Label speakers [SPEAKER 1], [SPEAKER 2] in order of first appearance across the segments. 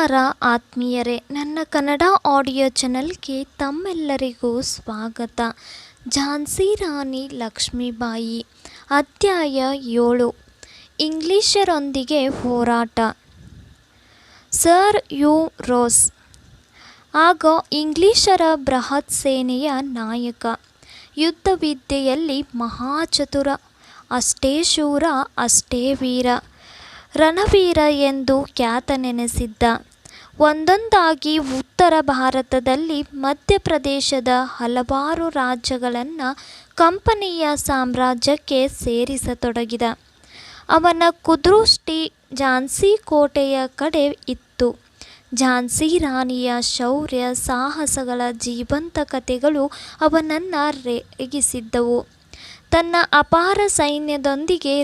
[SPEAKER 1] ನಮಸ್ಕಾರ ಆತ್ಮೀಯರೇ, ನನ್ನ ಕನ್ನಡ ಆಡಿಯೋ ಚಾನಲ್ಗೆ ತಮ್ಮೆಲ್ಲರಿಗೂ ಸ್ವಾಗತ. ಝಾನ್ಸಿ ರಾಣಿ ಲಕ್ಷ್ಮೀಬಾಯಿ, ಅಧ್ಯಾಯ 7. ಇಂಗ್ಲಿಷರೊಂದಿಗೆ ಹೋರಾಟ. ಸರ್ ಹ್ಯೂ ರೋಸ್ ಆಗ ಇಂಗ್ಲಿಷರ ಬೃಹತ್ ಸೇನೆಯ ನಾಯಕ, ಯುದ್ಧ ವಿದ್ಯೆಯಲ್ಲಿ ಮಹಾಚತುರ, ಅಷ್ಟೇ ಶೂರ ಅಷ್ಟೇ ವೀರ, ರಣವೀರ ಎಂದು ಖ್ಯಾತನೆನಿಸಿದ್ದ. ಒಂದೊಂದಾಗಿ ಉತ್ತರ ಭಾರತದಲ್ಲಿ ಮಧ್ಯಪ್ರದೇಶದ ಹಲವಾರು ರಾಜ್ಯಗಳನ್ನು ಕಂಪನಿಯ ಸಾಮ್ರಾಜ್ಯಕ್ಕೆ ಸೇರಿಸತೊಡಗಿದ. ಅವನ ಕುದೃಷ್ಟಿ ಝಾನ್ಸಿ ಕೋಟೆಯ ಕಡೆ ಇತ್ತು. ಝಾನ್ಸಿ ರಾಣಿಯ ಶೌರ್ಯ ಸಾಹಸಗಳ ಜೀವಂತ ಕಥೆಗಳು ಅವನನ್ನು ರೇಗಿಸಿದ್ದವು. ತನ್ನ ಅಪಾರ ಸೈನ್ಯದೊಂದಿಗೆ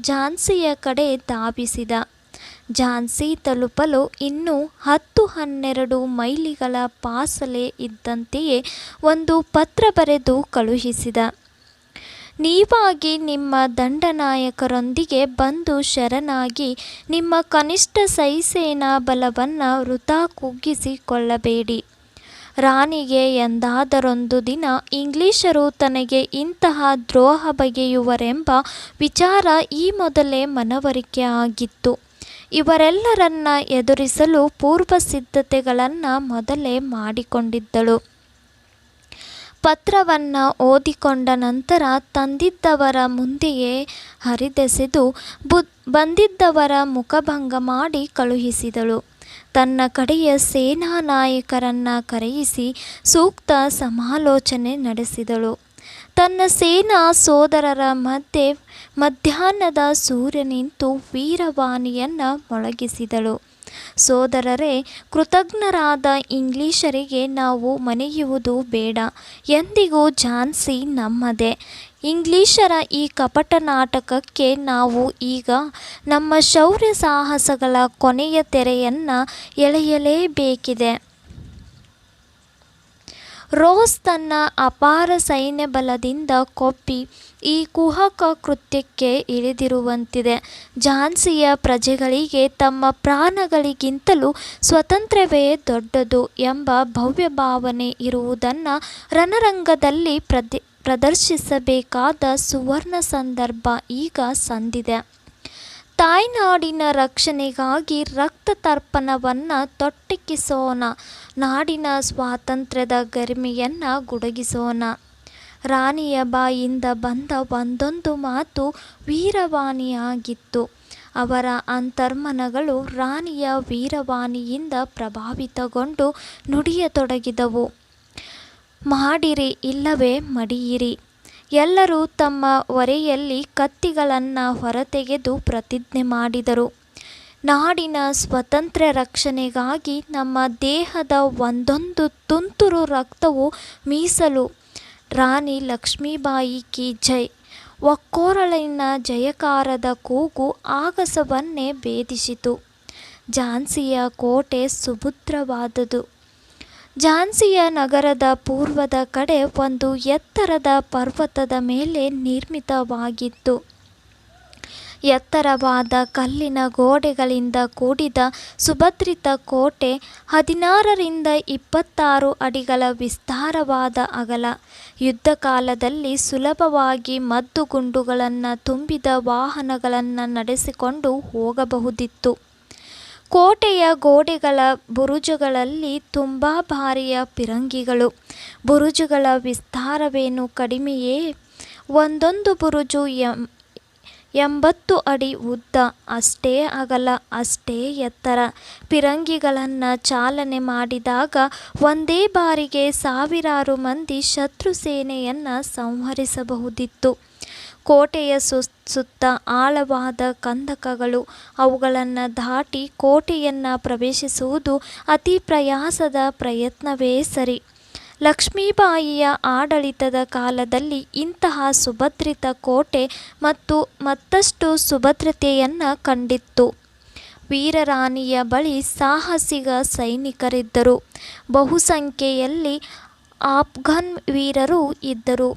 [SPEAKER 1] ಝಾನ್ಸಿಯ ಕಡೆ ಧಾವಿಸಿದ. ಝಾನ್ಸಿ ತಲುಪಲು ಇನ್ನೂ 10-12 ಮೈಲಿಗಳ ಫಾಸಲೆ ಇದ್ದಂತೆಯೇ ಒಂದು ಪತ್ರ ಬರೆದು ಕಳುಹಿಸಿದ. ನೀವಾಗಿ ನಿಮ್ಮ ದಂಡನಾಯಕರೊಂದಿಗೆ ಬಂದು ಶರಣಾಗಿ ನಿಮ್ಮ ಕನಿಷ್ಠ ಸೇನಾ ಬಲವನ್ನು ವೃಥಾ ಕುಗ್ಗಿಸಿಕೊಳ್ಳಬೇಡಿ. ರಾಣಿಗೆ ಎಂದಾದರೊಂದು ದಿನ ಇಂಗ್ಲಿಷರು ತನಗೆ ಇಂತಹ ದ್ರೋಹ ಬಗೆಯುವರೆಂಬ ವಿಚಾರ ಈ ಮೊದಲೇ ಮನವರಿಕೆ ಆಗಿತ್ತು. ಇವರೆಲ್ಲರನ್ನ ಎದುರಿಸಲು ಪೂರ್ವ ಸಿದ್ಧತೆಗಳನ್ನು ಮೊದಲೇ ಮಾಡಿಕೊಂಡಿದ್ದಳು. ಪತ್ರವನ್ನು ಓದಿಕೊಂಡ ನಂತರ ತಂದಿದ್ದವರ ಮುಂದೆಯೇ ಹರಿದೆಸೆದು ಬಂದಿದ್ದವರ ಮುಖಭಂಗ ಮಾಡಿ ಕಳುಹಿಸಿದಳು. ತನ್ನ ಕಡೆಯ ಸೇನಾ ನಾಯಕರನ್ನು ಕರೆಯಿಸಿ ಸೂಕ್ತ ಸಮಾಲೋಚನೆ ನಡೆಸಿದಳು. ತನ್ನ ಸೇನಾ ಸೋದರರ ಮಧ್ಯೆ ಮಧ್ಯಾಹ್ನದ ಸೂರ್ಯ ನಿಂತು ವೀರವಾಣಿಯನ್ನು ಮೊಳಗಿಸಿದಳು. ಸೋದರರೇ, ಕೃತಜ್ಞರಾದ ಇಂಗ್ಲಿಷರಿಗೆ ನಾವು ಮಣಿಯುವುದು ಬೇಡ. ಎಂದಿಗೂ ಝಾನ್ಸಿ ನಮ್ಮದೇ. ಇಂಗ್ಲಿಷರ ಈ ಕಪಟ ನಾಟಕಕ್ಕೆ ನಾವು ಈಗ ನಮ್ಮ ಶೌರ್ಯ ಸಾಹಸಗಳ ಕೊನೆಯ ತೆರೆಯನ್ನು ಎಳೆಯಲೇಬೇಕಿದೆ. ರೋಸ್ ತನ್ನ ಅಪಾರ ಸೈನ್ಯಬಲದಿಂದ ಕೊಪ್ಪಿ ಈ ಕುಹಕ ಕೃತ್ಯಕ್ಕೆ ಇಳಿದಿರುವಂತಿದೆ. ಝಾನ್ಸಿಯ ಪ್ರಜೆಗಳಿಗೆ ತಮ್ಮ ಪ್ರಾಣಗಳಿಗಿಂತಲೂ ಸ್ವಾತಂತ್ರ್ಯವೇ ದೊಡ್ಡದು ಎಂಬ ಭವ್ಯ ಭಾವನೆ ಇರುವುದನ್ನು ರಣರಂಗದಲ್ಲಿ ಪ್ರದರ್ಶಿಸಬೇಕಾದ ಸುವರ್ಣ ಸಂದರ್ಭ ಈಗ ಸಂದಿದೆ. ತಾಯ್ನಾಡಿನ ರಕ್ಷಣೆಗಾಗಿ ರಕ್ತ ತರ್ಪಣವನ್ನು ತೊಟ್ಟಿಕ್ಕಿಸೋಣ. ನಾಡಿನ ಸ್ವಾತಂತ್ರ್ಯದ ಗರಿಮೆಯನ್ನು ಗುಡುಗಿಸೋಣ. ರಾಣಿಯ ಬಾಯಿಂದ ಬಂದ ಒಂದೊಂದು ಮಾತು ವೀರವಾಣಿಯಾಗಿತ್ತು. ಅವರ ಅಂತರ್ಮನಗಳು ರಾಣಿಯ ವೀರವಾಣಿಯಿಂದ ಪ್ರಭಾವಿತಗೊಂಡು ನುಡಿಯತೊಡಗಿದವು. ಮಾಡಿರಿ ಇಲ್ಲವೇ ಮಡಿಯಿರಿ. ಎಲ್ಲರೂ ತಮ್ಮ ಒರೆಯಲ್ಲಿ ಕತ್ತಿಗಳನ್ನು ಹೊರತೆಗೆದು ಪ್ರತಿಜ್ಞೆ ಮಾಡಿದರು. ನಾಡಿನ ಸ್ವಾತಂತ್ರ್ಯ ರಕ್ಷಣೆಗಾಗಿ ನಮ್ಮ ದೇಹದ ಒಂದೊಂದು ತುಂತುರು ರಕ್ತವು ಮೀಸಲು. ರಾಣಿ ಲಕ್ಷ್ಮೀಬಾಯಿ ಕಿ ಜೈ. ಒಕ್ಕೊರಲಿನ ಜಯಕಾರದ ಕೂಗು ಆಗಸವನ್ನೇ ಭೇದಿಸಿತು. ಝಾನ್ಸಿಯ ಕೋಟೆ ಸುಭದ್ರವಾದುದು. ಝಾನ್ಸಿಯ ನಗರದ ಪೂರ್ವದ ಕಡೆ ಒಂದು ಎತ್ತರದ ಪರ್ವತದ ಮೇಲೆ ನಿರ್ಮಿತವಾಗಿತ್ತು. ಎತ್ತರವಾದ ಕಲ್ಲಿನ ಗೋಡೆಗಳಿಂದ ಕೂಡಿದ ಸುಭದ್ರಿತ ಕೋಟೆ 16-26 ಅಡಿಗಳ ವಿಸ್ತಾರವಾದ ಅಗಲ. ಯುದ್ಧ ಕಾಲದಲ್ಲಿ ಸುಲಭವಾಗಿ ಮದ್ದುಗುಂಡುಗಳನ್ನು ತುಂಬಿದ ವಾಹನಗಳನ್ನು ನಡೆಸಿಕೊಂಡು ಹೋಗಬಹುದಿತ್ತು. ಕೋಟೆಯ ಗೋಡೆಗಳ ಬುರುಜುಗಳಲ್ಲಿ ತುಂಬ ಭಾರಿಯ ಪಿರಂಗಿಗಳು. ಬುರುಜುಗಳ ವಿಸ್ತಾರವೇನು ಕಡಿಮೆಯೇ? ಒಂದೊಂದು ಬುರುಜು 80 ಅಡಿ ಉದ್ದ, ಅಷ್ಟೇ ಅಗಲ, ಅಷ್ಟೇ ಎತ್ತರ. ಪಿರಂಗಿಗಳನ್ನು ಚಾಲನೆ ಮಾಡಿದಾಗ ಒಂದೇ ಬಾರಿಗೆ ಸಾವಿರಾರು ಮಂದಿ ಶತ್ರು ಸೇನೆಯನ್ನು ಸಂಹರಿಸಬಹುದಿತ್ತು. ಕೋಟೆಯ ಸುತ್ತ ಆಳವಾದ ಕಂದಕಗಳು. ಅವುಗಳನ್ನು ದಾಟಿ ಕೋಟೆಯನ್ನು ಪ್ರವೇಶಿಸುವುದು ಅತಿ ಪ್ರಯಾಸದ ಪ್ರಯತ್ನವೇ ಸರಿ. ಲಕ್ಷ್ಮೀಬಾಯಿಯ ಆಡಳಿತದ ಕಾಲದಲ್ಲಿ ಇಂತಹ ಸುಭದ್ರಿತ ಕೋಟೆ ಮತ್ತಷ್ಟು ಸುಭದ್ರತೆಯನ್ನು ಕಂಡಿತ್ತು. ವೀರರಾಣಿಯ ಬಳಿ ಸಾಹಸಿಗ ಸೈನಿಕರಿದ್ದರು. ಬಹುಸಂಖ್ಯೆಯಲ್ಲಿ ಆಫ್ಘನ್ ವೀರರು ಇದ್ದರು.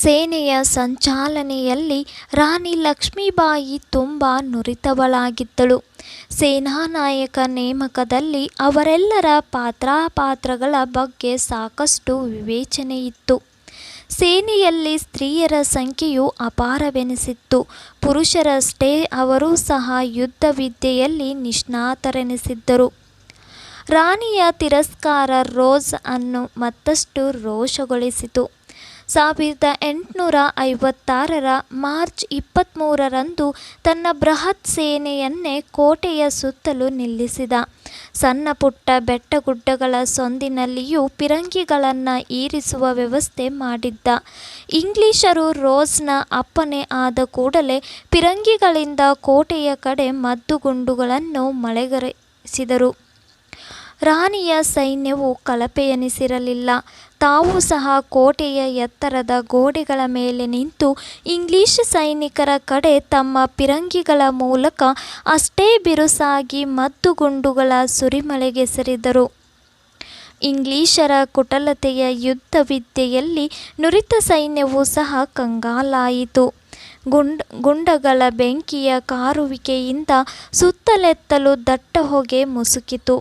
[SPEAKER 1] ಸೇನೆಯ ಸಂಚಾಲನೆಯಲ್ಲಿ ರಾಣಿ ಲಕ್ಷ್ಮೀಬಾಯಿ ತುಂಬ ನುರಿತವಳಾಗಿದ್ದಳು. ಸೇನಾನಾಯಕ ನೇಮಕದಲ್ಲಿ ಅವರೆಲ್ಲರ ಪಾತ್ರಾಪಾತ್ರಗಳ ಬಗ್ಗೆ ಸಾಕಷ್ಟು ವಿವೇಚನೆಯಿತ್ತು. ಸೇನೆಯಲ್ಲಿ ಸ್ತ್ರೀಯರ ಸಂಖ್ಯೆಯು ಅಪಾರವೆನಿಸಿತ್ತು. ಪುರುಷರಷ್ಟೇ ಅವರೂ ಸಹ ಯುದ್ಧ ವಿದ್ಯೆಯಲ್ಲಿ ನಿಷ್ಣಾತರೆನಿಸಿದ್ದರು. ರಾಣಿಯ ತಿರಸ್ಕಾರ ರೋಸ್ ಅನ್ನು ಮತ್ತಷ್ಟು ರೋಷಗೊಳಿಸಿತು. 1856 ಮಾರ್ಚ್ 23ರಂದು ತನ್ನ ಬೃಹತ್ ಸೇನೆಯನ್ನೇ ಕೋಟೆಯ ಸುತ್ತಲೂ ನಿಲ್ಲಿಸಿದ. ಸಣ್ಣ ಪುಟ್ಟ ಬೆಟ್ಟಗುಡ್ಡಗಳ ಸಂದಿನಲ್ಲಿಯೂ ಪಿರಂಗಿಗಳನ್ನು ಇರಿಸುವ ವ್ಯವಸ್ಥೆ ಮಾಡಿದ್ದ. ಇಂಗ್ಲಿಷರು ರೋಸ್ನ ಅಪ್ಪಣೆ ಆದ ಕೂಡಲೇ ಪಿರಂಗಿಗಳಿಂದ ಕೋಟೆಯ ಕಡೆ ಮದ್ದುಗುಂಡುಗಳನ್ನು ಮಳೆಗರೆಸಿದರು. ರಾಣಿಯ ಸೈನ್ಯವು ಕಳಪೆಯೆನಿಸಿರಲಿಲ್ಲ. ತಾವೂ ಸಹ ಕೋಟೆಯ ಎತ್ತರದ ಗೋಡೆಗಳ ಮೇಲೆ ನಿಂತು ಇಂಗ್ಲಿಷ್ ಸೈನಿಕರ ಕಡೆ ತಮ್ಮ ಪಿರಂಗಿಗಳ ಮೂಲಕ ಅಷ್ಟೇ ಬಿರುಸಾಗಿ ಮದ್ದುಗುಂಡುಗಳ ಸುರಿಮಳೆಗೆಸೆದರು. ಇಂಗ್ಲಿಷರ ಕುಟಿಲತೆಯ ಯುದ್ಧ ವಿದ್ಯೆಯಲ್ಲಿ ನುರಿತ ಸೈನ್ಯವೂ ಸಹ ಕಂಗಾಲಾಯಿತು. ಗುಂಡಗಳ ಬೆಂಕಿಯ ಕಾರುವಿಕೆಯಿಂದ ಸುತ್ತಲೆತ್ತಲು ದಟ್ಟ ಹೊಗೆ ಮುಸುಕಿತು.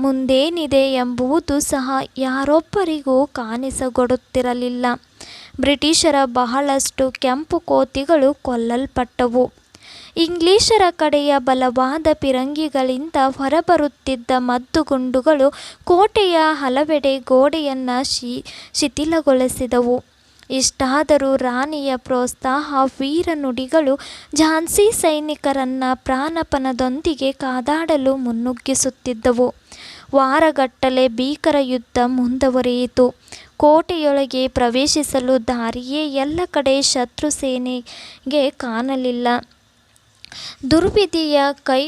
[SPEAKER 1] ಮುಂದೇನಿದೆ ಎಂಬುದು ಸಹ ಯಾರೊಬ್ಬರಿಗೂ ಕಾಣಿಸಿಕೊಡುತ್ತಿರಲಿಲ್ಲ. ಬ್ರಿಟಿಷರ ಬಹಳಷ್ಟು ಕೆಂಪು ಕೋತಿಗಳು ಕೊಲ್ಲಲ್ಪಟ್ಟವು. ಇಂಗ್ಲಿಷರ ಕಡೆಯ ಬಲವಾದ ಪಿರಂಗಿಗಳಿಂದ ಹೊರಬರುತ್ತಿದ್ದ ಮದ್ದುಗುಂಡುಗಳು ಕೋಟೆಯ ಹಲವೆಡೆ ಗೋಡೆಯನ್ನು ಶಿಥಿಲಗೊಳಿಸಿದವು. ಇಷ್ಟಾದರೂ ರಾಣಿಯ ಪ್ರೋತ್ಸಾಹ ವೀರ ನುಡಿಗಳು ಝಾನ್ಸಿ ಸೈನಿಕರನ್ನು ಪ್ರಾಣಪಣದೊಂದಿಗೆ ಕಾದಾಡಲು ಮುನ್ನುಗ್ಗಿಸುತ್ತಿದ್ದವು. ವಾರಗಟ್ಟಲೆ ಭೀಕರ ಯುದ್ಧ ಮುಂದುವರಿಯಿತು. ಕೋಟೆಯೊಳಗೆ ಪ್ರವೇಶಿಸಲು ದಾರಿಯೇ ಎಲ್ಲ ಕಡೆ ಶತ್ರು ಸೇನೆಗೆ ಕಾಣಲಿಲ್ಲ. ದುರ್ವಿಧಿಯ ಕೈ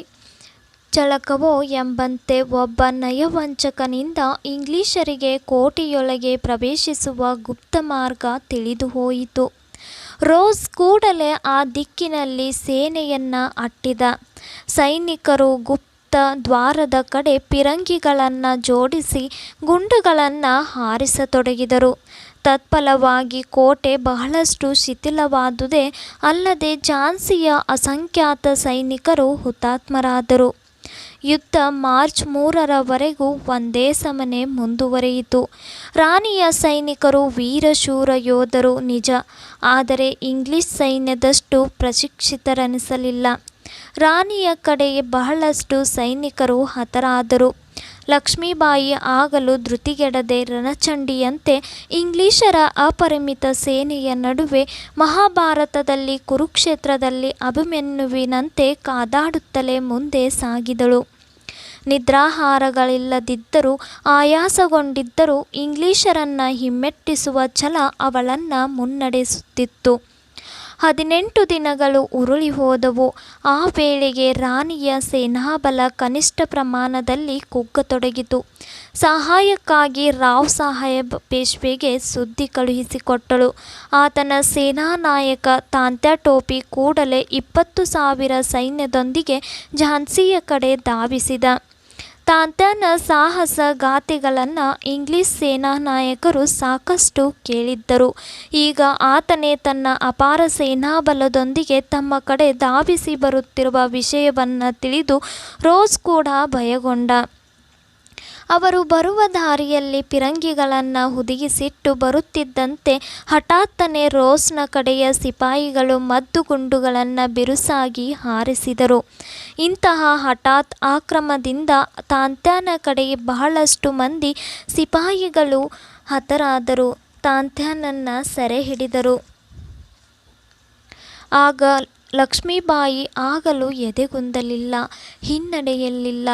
[SPEAKER 1] ಚಳಕವೋ ಎಂಬಂತೆ ಒಬ್ಬ ನಯವಂಚಕನಿಂದ ಇಂಗ್ಲಿಷರಿಗೆ ಕೋಟೆಯೊಳಗೆ ಪ್ರವೇಶಿಸುವ ಗುಪ್ತಮಾರ್ಗ ತಿಳಿದುಹೋಯಿತು. ರೋಸ್ ಕೂಡಲೇ ಆ ದಿಕ್ಕಿನಲ್ಲಿ ಸೇನೆಯನ್ನು ಅಟ್ಟಿದ. ಸೈನಿಕರು ಗುಪ್ತ ದ್ವಾರದ ಕಡೆ ಪಿರಂಗಿಗಳನ್ನು ಜೋಡಿಸಿ ಗುಂಡುಗಳನ್ನು ಹಾರಿಸತೊಡಗಿದರು. ತತ್ಫಲವಾಗಿ ಕೋಟೆ ಬಹಳಷ್ಟು ಶಿಥಿಲವಾದುದೇ ಅಲ್ಲದೆ ಝಾನ್ಸಿಯ ಅಸಂಖ್ಯಾತ ಸೈನಿಕರು ಹುತಾತ್ಮರಾದರು. ಯುದ್ಧ ಮಾರ್ಚ್ 3ರವರೆಗೂ ಒಂದೇ ಸಮನೆ ಮುಂದುವರಿಯಿತು. ರಾಣಿಯ ಸೈನಿಕರು ವೀರಶೂರ ಯೋಧರು ನಿಜ, ಆದರೆ ಇಂಗ್ಲಿಷ್ ಸೈನ್ಯದಷ್ಟು ಪ್ರಶಿಕ್ಷಿತರೆನಿಸಲಿಲ್ಲ. ರಾಣಿಯ ಕಡೆ ಬಹಳಷ್ಟು ಸೈನಿಕರು ಹತರಾದರು. ಲಕ್ಷ್ಮೀಬಾಯಿ ಆಗಲೂ ಧೃತಿಗೆಡದೆ ರಣಚಂಡಿಯಂತೆ ಇಂಗ್ಲಿಷರ ಅಪರಿಮಿತ ಸೇನೆಯ ನಡುವೆ ಮಹಾಭಾರತದಲ್ಲಿ ಕುರುಕ್ಷೇತ್ರದಲ್ಲಿ ಅಭಿಮನ್ಯುವಿನಂತೆ ಕಾದಾಡುತ್ತಲೇ ಮುಂದೆ ಸಾಗಿದಳು. ನಿದ್ರಾಹಾರಗಳಿಲ್ಲದಿದ್ದರೂ ಆಯಾಸಗೊಂಡಿದ್ದರೂ ಇಂಗ್ಲಿಷರನ್ನು ಹಿಮ್ಮೆಟ್ಟಿಸುವ ಛಲ ಅವಳನ್ನು ಮುನ್ನಡೆಸುತ್ತಿತ್ತು. 18 ದಿನಗಳು ಉರುಳಿ ಹೋದವು. ಆ ವೇಳೆಗೆ ರಾಣಿಯ ಸೇನಾಬಲ ಕನಿಷ್ಠ ಪ್ರಮಾಣದಲ್ಲಿ ಕುಗ್ಗತೊಡಗಿತು. ಸಹಾಯಕ್ಕಾಗಿ ರಾವ್ ಸಾಹೇಬ್ ಪೇಶ್ವೆಗೆ ಸುದ್ದಿ ಕಳುಹಿಸಿಕೊಟ್ಟಳು. ಆತನ ಸೇನಾನಾಯಕ ತಾತ್ಯಾ ಟೋಪಿ ಕೂಡಲೇ 20,000 ಸೈನ್ಯದೊಂದಿಗೆ ಝಾನ್ಸಿಯ ಕಡೆ ಧಾವಿಸಿದ. ತಾತ್ಯಾನ ಸಾಹಸ ಗಾಥೆಗಳನ್ನು ಇಂಗ್ಲಿಷ್ ಸೇನಾನಾಯಕರು ಸಾಕಷ್ಟು ಕೇಳಿದ್ದರು. ಈಗ ಆತನೇ ತನ್ನ ಅಪಾರ ಸೇನಾಬಲದೊಂದಿಗೆ ತಮ್ಮ ಕಡೆ ಧಾವಿಸಿ ಬರುತ್ತಿರುವ ವಿಷಯವನ್ನು ತಿಳಿದು ರೋಸ್ ಕೂಡ ಭಯಗೊಂಡ. ಅವರು ಬರುವ ದಾರಿಯಲ್ಲಿ ಪಿರಂಗಿಗಳನ್ನು ಹುದುಗಿಸಿಟ್ಟು ಬರುತ್ತಿದ್ದಂತೆ ಹಠಾತ್ತನೆ ರೋಸ್ನ ಕಡೆಯ ಸಿಪಾಯಿಗಳು ಮದ್ದುಗುಂಡುಗಳನ್ನು ಬಿರುಸಾಗಿ ಹಾರಿಸಿದರು. ಇಂತಹ ಹಠಾತ್ ಆಕ್ರಮಣದಿಂದ ತಾತ್ಯಾನ ಕಡೆ ಬಹಳಷ್ಟು ಮಂದಿ ಸಿಪಾಯಿಗಳು ಹತರಾದರು. ತಾತ್ಯಾನನ್ನು ಸೆರೆ ಹಿಡಿದರು. ಆಗ ಲಕ್ಷ್ಮೀಬಾಯಿ ಆಗಲೂ ಎದೆಗುಂದಲಿಲ್ಲ, ಹಿನ್ನಡೆಯಲಿಲ್ಲ.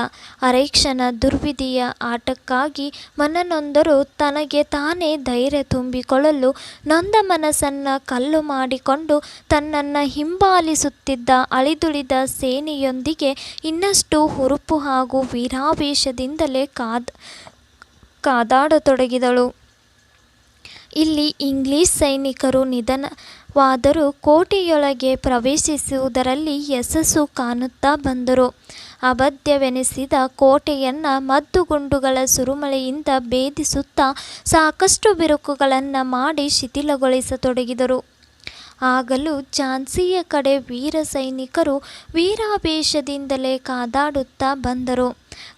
[SPEAKER 1] ಅರೆಕ್ಷಣ ದುರ್ವಿಧಿಯ ಆಟಕ್ಕಾಗಿ ಮನನೊಂದರೂ ತನಗೆ ತಾನೇ ಧೈರ್ಯ ತುಂಬಿಕೊಳ್ಳಲು ನೊಂದ ಮನಸ್ಸನ್ನು ಕಲ್ಲು ಮಾಡಿಕೊಂಡು ತನ್ನನ್ನು ಹಿಂಬಾಲಿಸುತ್ತಿದ್ದ ಅಳಿದುಳಿದ ಸೇನೆಯೊಂದಿಗೆ ಇನ್ನಷ್ಟು ಹುರುಪು ಹಾಗೂ ವೀರಾವೇಶದಿಂದಲೇ ಕಾದಾಡತೊಡಗಿದಳು. ಇಲ್ಲಿ ಇಂಗ್ಲಿಷ್ ಸೈನಿಕರು ವಾದರೂ ಕೋಟೆಯೊಳಗೆ ಪ್ರವೇಶಿಸುವುದರಲ್ಲಿ ಯಶಸ್ಸು ಕಾಣುತ್ತಾ ಬಂದರು. ಅಭದ್ರವೆನಿಸಿದ ಕೋಟೆಯನ್ನು ಮದ್ದುಗುಂಡುಗಳ ಸುರಿಮಳೆಯಿಂದ ಭೇದಿಸುತ್ತಾ ಸಾಕಷ್ಟು ಬಿರುಕುಗಳನ್ನು ಮಾಡಿ ಶಿಥಿಲಗೊಳಿಸತೊಡಗಿದರು. ಆಗಲೂ ಝಾನ್ಸಿಯ ಕಡೆ ವೀರ ಸೈನಿಕರು ವೀರಾವೇಶದಿಂದಲೇ ಕಾದಾಡುತ್ತಾ ಬಂದರು.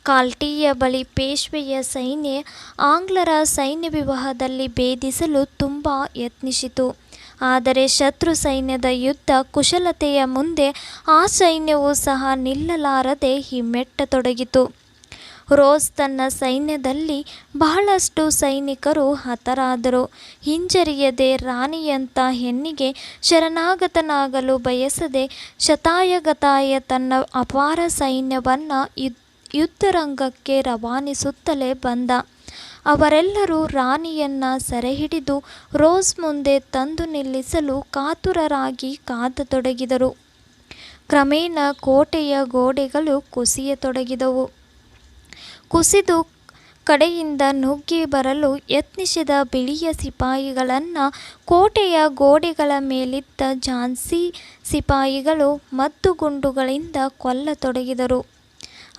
[SPEAKER 1] ಕಾಲ್ಟೀಯ ಬಳಿ ಪೇಶ್ವೆಯ ಸೈನ್ಯ ಆಂಗ್ಲರ ಸೈನ್ಯವ್ಯೂಹದಲ್ಲಿ ಭೇದಿಸಲು ತುಂಬ ಯತ್ನಿಸಿತು. ಆದರೆ ಶತ್ರು ಸೈನ್ಯದ ಯುದ್ಧ ಕುಶಲತೆಯ ಮುಂದೆ ಆ ಸೈನ್ಯವೂ ಸಹ ನಿಲ್ಲಲಾರದೆ ಹಿಮ್ಮೆಟ್ಟತೊಡಗಿತು. ರೋಸ್ ತನ್ನ ಸೈನ್ಯದಲ್ಲಿ ಬಹಳಷ್ಟು ಸೈನಿಕರು ಹತರಾದರು. ಹಿಂಜರಿಯದೆ ರಾಣಿಯಂಥ ಹೆಣ್ಣಿಗೆ ಶರಣಾಗತನಾಗಲು ಬಯಸದೆ ಶತಾಯಗತಾಯ ತನ್ನ ಅಪಾರ ಸೈನ್ಯವನ್ನು ಯುದ್ಧರಂಗಕ್ಕೆ ರವಾನಿಸುತ್ತಲೇ ಬಂದ. ಅವರೆಲ್ಲರೂ ರಾಣಿಯನ್ನು ಸೆರೆಹಿಡಿದು ರೋಸ್ ಮುಂದೆ ತಂದು ನಿಲ್ಲಿಸಲು ಕಾತುರರಾಗಿ ಕಾದತೊಡಗಿದರು. ಕ್ರಮೇಣ ಕೋಟೆಯ ಗೋಡೆಗಳು ಕುಸಿಯತೊಡಗಿದವು. ಕುಸಿದು ಕಡೆಯಿಂದ ನುಗ್ಗಿ ಬರಲು ಯತ್ನಿಸಿದ ಬಿಳಿಯ ಸಿಪಾಯಿಗಳನ್ನು ಕೋಟೆಯ ಗೋಡೆಗಳ ಮೇಲಿದ್ದ ಝಾನ್ಸಿ ಸಿಪಾಯಿಗಳು ಮದ್ದುಗುಂಡುಗಳಿಂದ ಕೊಲ್ಲತೊಡಗಿದರು.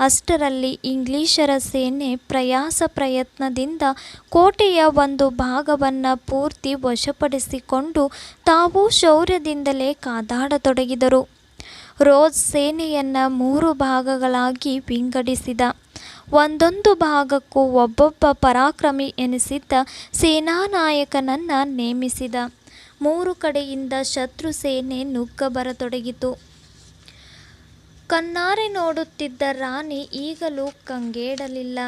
[SPEAKER 1] ಅಷ್ಟರಲ್ಲಿ ಇಂಗ್ಲಿಷರ ಸೇನೆ ಪ್ರಯತ್ನದಿಂದ ಕೋಟೆಯ ಒಂದು ಭಾಗವನ್ನು ಪೂರ್ತಿ ವಶಪಡಿಸಿಕೊಂಡು ತಾವು ಶೌರ್ಯದಿಂದಲೇ ಕಾದಾಡತೊಡಗಿದರು. ರೋಸ್ ಸೇನೆಯನ್ನು 3 ಭಾಗಗಳಾಗಿ ವಿಂಗಡಿಸಿದ. ಒಂದೊಂದು ಭಾಗಕ್ಕೂ ಒಬ್ಬೊಬ್ಬ ಪರಾಕ್ರಮಿ ಎನಿಸಿದ್ದ ಸೇನಾನಾಯಕನನ್ನು ನೇಮಿಸಿದ. 3 ಕಡೆಯಿಂದ ಶತ್ರು ಸೇನೆ ನುಗ್ಗಬರತೊಡಗಿತು. ಕಣ್ಣಾರೆ ನೋಡುತ್ತಿದ್ದ ರಾಣಿ ಈಗಲೂ ಕಂಗೆಡಲಿಲ್ಲ.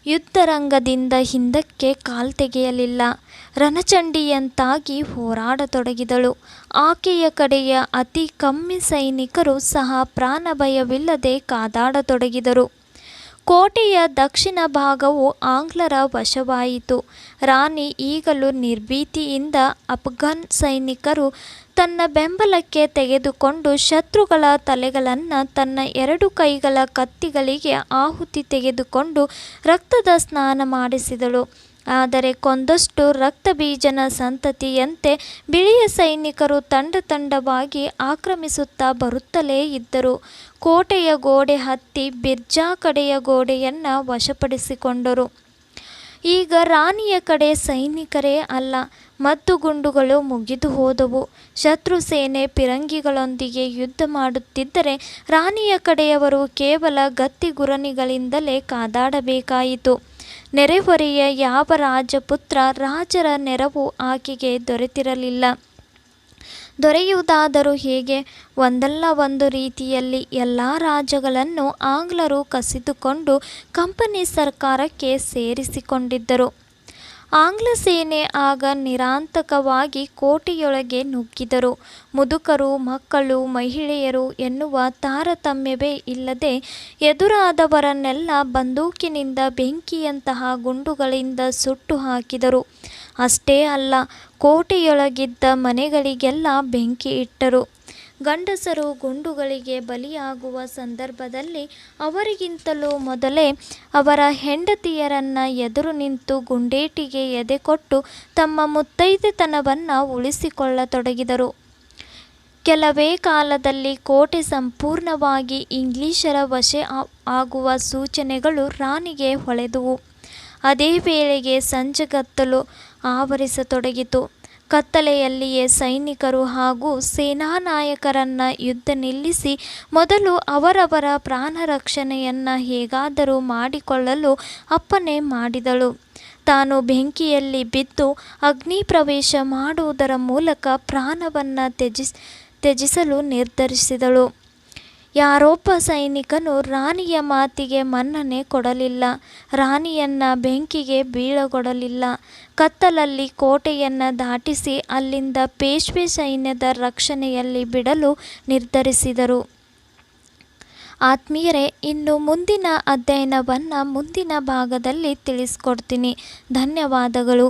[SPEAKER 1] ಯುದ್ಧರಂಗದಿಂದ ಹಿಂದಕ್ಕೆ ಕಾಲ್ತೆಗೆಯಲಿಲ್ಲ. ರಣಚಂಡಿಯಂತಾಗಿ ಹೋರಾಡತೊಡಗಿದಳು. ಆಕೆಯ ಕಡೆಯ ಅತಿ ಕಮ್ಮಿ ಸೈನಿಕರು ಸಹ ಪ್ರಾಣಭಯವಿಲ್ಲದೆ ಕಾದಾಡತೊಡಗಿದರು. ಕೋಟೆಯ ದಕ್ಷಿಣ ಭಾಗವು ಆಂಗ್ಲರ ವಶವಾಯಿತು. ರಾಣಿ ಈಗಲೂ ನಿರ್ಭೀತಿಯಿಂದ ಅಫ್ಘಾನ್ ಸೈನಿಕರು ತನ್ನ ಬೆಂಬಲಕ್ಕೆ ತೆಗೆದುಕೊಂಡು ಶತ್ರುಗಳ ತಲೆಗಳನ್ನು ತನ್ನ 2 ಕೈಗಳ ಕತ್ತಿಗಳಿಗೆ ಆಹುತಿ ತೆಗೆದುಕೊಂಡು ರಕ್ತದ ಸ್ನಾನ ಮಾಡಿಸಿದಳು. ಆದರೆ ಕೊಂದಷ್ಟು ರಕ್ತಬೀಜನ ಸಂತತಿಯಂತೆ ಬಿಳಿಯ ಸೈನಿಕರು ತಂಡವಾಗಿ ಆಕ್ರಮಿಸುತ್ತಾ ಬರುತ್ತಲೇ ಇದ್ದರು. ಕೋಟೆಯ ಗೋಡೆ ಹತ್ತಿ ಬಿರ್ಜಾ ಕಡೆಯ ಗೋಡೆಯನ್ನು ವಶಪಡಿಸಿಕೊಂಡರು. ಈಗ ರಾಣಿಯ ಕಡೆ ಸೈನಿಕರೇ ಅಲ್ಲ, ಮದ್ದುಗುಂಡುಗಳು ಮುಗಿದು ಹೋದವು. ಶತ್ರು ಸೇನೆ ಪಿರಂಗಿಗಳೊಂದಿಗೆ ಯುದ್ಧ ಮಾಡುತ್ತಿದ್ದರೆ ರಾಣಿಯ ಕಡೆಯವರು ಕೇವಲ ಗತ್ತಿಗುರಣಿಗಳಿಂದಲೇ ಕಾದಾಡಬೇಕಾಯಿತು. ನೆರೆಹೊರೆಯ ಯಾವ ರಾಜಪುತ್ರ ರಾಜರ ನೆರವು ಆಕೆಗೆ ದೊರೆತಿರಲಿಲ್ಲ. ದೊರೆಯುವುದಾದರೂ ಹೇಗೆ? ಒಂದಲ್ಲ ಒಂದು ರೀತಿಯಲ್ಲಿ ಎಲ್ಲ ರಾಜ್ಯಗಳನ್ನು ಆಂಗ್ಲರು ಕಸಿದುಕೊಂಡು ಕಂಪನಿ ಸರ್ಕಾರಕ್ಕೆ ಸೇರಿಸಿಕೊಂಡಿದ್ದರು. ಆಂಗ್ಲ ಸೇನೆ ಆಗ ನಿರಾತಂಕವಾಗಿ ಕೋಟೆಯೊಳಗೆ ನುಗ್ಗಿದರು. ಮುದುಕರು, ಮಕ್ಕಳು, ಮಹಿಳೆಯರು ಎನ್ನುವ ತಾರತಮ್ಯವೇ ಇಲ್ಲದೆ ಎದುರಾದವರನ್ನೆಲ್ಲ ಬಂದೂಕಿನಿಂದ ಬೆಂಕಿಯಂತಹ ಗುಂಡುಗಳಿಂದ ಸುಟ್ಟು ಹಾಕಿದರು. ಅಷ್ಟೇ ಅಲ್ಲ, ಕೋಟೆಯೊಳಗಿದ್ದ ಮನೆಗಳಿಗೆಲ್ಲ ಬೆಂಕಿ ಇಟ್ಟರು. ಗಂಡಸರು ಗುಂಡುಗಳಿಗೆ ಬಲಿಯಾಗುವ ಸಂದರ್ಭದಲ್ಲಿ ಅವರಿಗಿಂತಲೂ ಮೊದಲೇ ಅವರ ಹೆಂಡತಿಯರನ್ನು ಎದುರು ನಿಂತು ಗುಂಡೇಟಿಗೆ ಎದೆಕೊಟ್ಟು ತಮ್ಮ ಮುತ್ತೈದೆತನವನ್ನು ಉಳಿಸಿಕೊಳ್ಳತೊಡಗಿದರು. ಕೆಲವೇ ಕಾಲದಲ್ಲಿ ಕೋಟೆ ಸಂಪೂರ್ಣವಾಗಿ ಇಂಗ್ಲಿಷರ ವಶ ಆಗುವ ಸೂಚನೆಗಳು ರಾಣಿಗೆ ಹೊಳೆದುವು. ಅದೇ ವೇಳೆಗೆ ಸಂಜೆಗತ್ತಲು ಆವರಿಸತೊಡಗಿತು. ಕತ್ತಲೆಯಲ್ಲಿಯೇ ಸೈನಿಕರು ಹಾಗೂ ಸೇನಾನಾಯಕರನ್ನು ಯುದ್ಧ ನಿಲ್ಲಿಸಿ ಮೊದಲು ಅವರವರ ಪ್ರಾಣರಕ್ಷಣೆಯನ್ನು ಹೇಗಾದರೂ ಮಾಡಿಕೊಳ್ಳಲು ಅಪ್ಪಣೆ ಮಾಡಿದಳು. ತಾನು ಬೆಂಕಿಯಲ್ಲಿ ಬಿದ್ದು ಅಗ್ನಿ ಪ್ರವೇಶ ಮಾಡುವುದರ ಮೂಲಕ ಪ್ರಾಣವನ್ನು ತ್ಯಜಿಸಲು ನಿರ್ಧರಿಸಿದಳು. ಯಾರೊಬ್ಬ ಸೈನಿಕನು ರಾಣಿಯ ಮಾತಿಗೆ ಮನ್ನಣೆ ಕೊಡಲಿಲ್ಲ. ರಾಣಿಯನ್ನು ಬೆಂಕಿಗೆ ಬೀಳಗೊಡಲಿಲ್ಲ. ಕತ್ತಲಲ್ಲಿ ಕೋಟೆಯನ್ನು ದಾಟಿಸಿ ಅಲ್ಲಿಂದ ಪೇಶ್ವೆ ಸೈನ್ಯದ ರಕ್ಷಣೆಯಲ್ಲಿ ಬಿಡಲು ನಿರ್ಧರಿಸಿದರು. ಆತ್ಮೀಯರೇ, ಇನ್ನು ಮುಂದಿನ ಅಧ್ಯಯನವನ್ನು ಮುಂದಿನ ಭಾಗದಲ್ಲಿ ತಿಳಿಸ್ಕೊಡ್ತೀನಿ. ಧನ್ಯವಾದಗಳು.